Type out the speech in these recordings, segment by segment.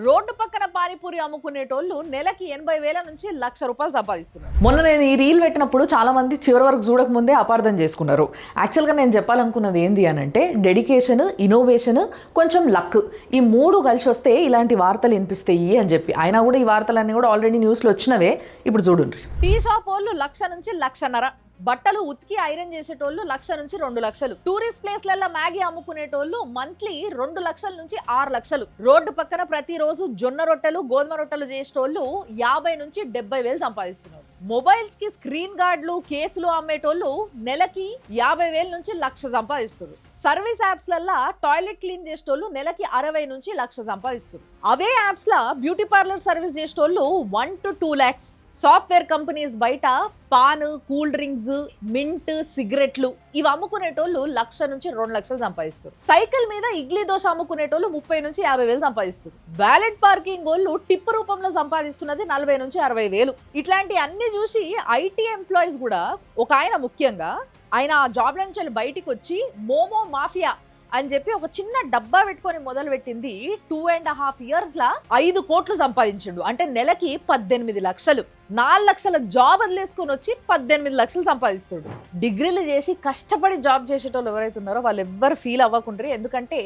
Road పక్కన పానీపూరి అమ్ముకునేటోళ్ళు నెలకి 80,000 నుంచి ₹1,00,000 సంపాదిస్తున్నారు. మొన్న నేను ఈ రీల్ పెట్టినప్పుడు చాలా మంది చివరి వరకు చూడక ముందే అపార్థం చేసుకున్నారు. యాక్చువల్గా నేను చెప్పాలనుకున్నది ఏంది అని అంటే డెడికేషన్, ఇన్నోవేషన్, కొంచెం లక్, ఈ మూడు కలిసి వస్తే ఇలాంటి వార్తలు వినిపిస్తాయి అని చెప్పి. అయినా కూడా ఈ వార్తలన్నీ కూడా ఆల్రెడీ న్యూస్లో వచ్చినవే. ఇప్పుడు చూడండి. టీ షాప్ వాళ్ళు 1,00,000 నుంచి 1,50,000, బట్టలు ఉతికి ఐరన్ చేసేటోళ్ళు 1,00,000 నుంచి 2,00,000, టూరిస్ట్ ప్లేస్లలో మ్యాగీ అమ్ముకునేటోళ్ళు మంత్లీ 2,00,000 నుంచి 6,00,000, రోడ్డు పక్కన ప్రతిరోజు జొన్న రొట్టెలు, గోధుమ రొట్టెలు చేసేటోళ్ళు 50 నుంచి 70,000 సంపాదిస్తున్నారు. మొబైల్స్ కి స్క్రీన్ గార్డులు, కేసులు అమ్మేటోళ్ళు నెలకి 50,000 నుంచి 1,00,000 సంపాదిస్తారు. సర్వీస్ యాప్స్ లల్లా టాయిలెట్ క్లీన్ చేసేటోళ్ళు నెలకి 60 నుంచి 1,00,000 సంపాదిస్తారు. అవే యాప్స్ లా బ్యూటీ పార్లర్ సర్వీస్ చేసేటోళ్ళు 1 to 2 lakhs. సాఫ్ట్వేర్ కంపెనీస్ బయట పాన్, కూల్ డ్రింక్స్, మింట్, సిగరెట్లు ఇవి అమ్ముకునేటోళ్ళు 1,00,000 నుంచి 2,00,000 సంపాదిస్తారు. సైకిల్ మీద ఇడ్లీ దోశ అమ్ముకునేటోళ్ళు 30 నుంచి 50,000 సంపాదిస్తారు. వ్యాలెట్ పార్కింగ్ వాళ్ళు టిప్ రూపంలో సంపాదిస్తున్నది 40 నుంచి 60,000. ఇట్లాంటి అన్ని చూసి ఐటీ ఎంప్లాయీస్ కూడా, ఒక ఆయన ముఖ్యంగా ఆయన ఆ జాబ్ నుంచి బయటికి వచ్చి మోమో మాఫియా అని చెప్పి ఒక చిన్న డబ్బా పెట్టుకొని మొదలు పెట్టింది 2.5 years లా 5 కోట్లు సంపాదించిండు. అంటే నెలకి 18 లక్షలు. 4 లక్షల జాబ్ వదిలేసుకొని వచ్చి 18 లక్షలు సంపాదిస్తాడు. డిగ్రీలు చేసి కష్టపడి జాబ్ చేసేటోళ్ళు ఎవరైతే ఉన్నారో వాళ్ళు ఎవ్వరు ఫీల్ అవ్వకుండ్రి. ఎందుకంటే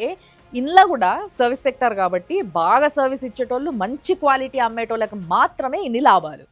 ఇంట్లో కూడా సర్వీస్ సెక్టర్ కాబట్టి బాగా సర్వీస్ ఇచ్చేటోళ్ళు, మంచి క్వాలిటీ అమ్మేటోళ్ళకి మాత్రమే ఇన్ని లాభాలు.